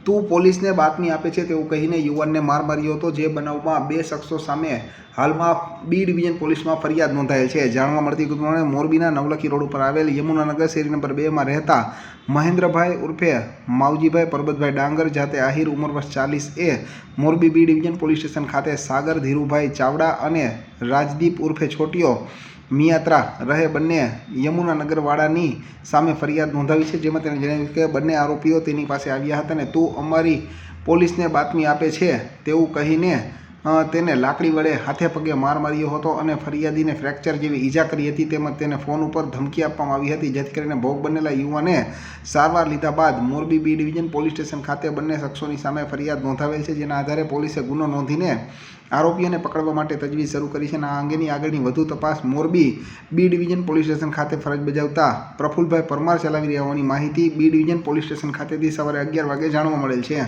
તું પોલીસને બાતમી આપે છે તેવું કહીને યુવાનને માર માર્યો હતો, જે બનાવમાં 2 શખ્સો સામે હાલમાં બી ડિવિઝન પોલીસમાં ફરિયાદ નોંધાયેલ છે। જાણવા મળતી પ્રમાણે મોરબીના નવલખી રોડ ઉપર આવેલ યમુનાનગર શેરી નંબર 2માં રહેતા મહેન્દ્રભાઈ ઉર્ફે માવજીભાઈ પરબતભાઈ ડાંગર જાતે આહિર ઉંમર વર્ષ 40 એ Morbi B division police station ખાતે સાગર ધીરુભાઈ ચાવડા અને રાજદીપ ઉર્ફે છોટીયો મિયાત્રા રહે બંને યમુનાનગરવાળાની સામે ફરિયાદ નોંધાવી છે, જેમાં તેણે જણાવ્યું કે બંને આરોપીઓ તેની પાસે આવ્યા હતા અને તું અમારી પોલીસને બાતમી આપે છે તેવું કહીને તેને લાકડી વડે હાથે પગે માર માર્યો હતો અને ફરિયાદીને ફ્રેક્ચર જેવી ઈજા કરી હતી, તેમજ તેને ફોન ઉપર ધમકી આપવામાં આવી હતી, જેથી કરીને ભોગ બનેલા યુવાને સારવાર લીધા બાદ Morbi B division police station ખાતે બંને શખ્સોની સામે ફરિયાદ નોંધાવેલ છે, જેના આધારે પોલીસે ગુનો નોંધીને આરોપીઓને પકડવા માટે તજવીજ શરૂ કરી છે અને આ અંગેની આગળની વધુ તપાસ Morbi B division police station ખાતે ફરજ બજાવતા પ્રફુલભાઈ પરમાર ચલાવી રહ્યા હોવાની માહિતી બી ડિવિઝન પોલીસ સ્ટેશન ખાતેથી સવારે 11 વાગે જાણવા મળેલ છે।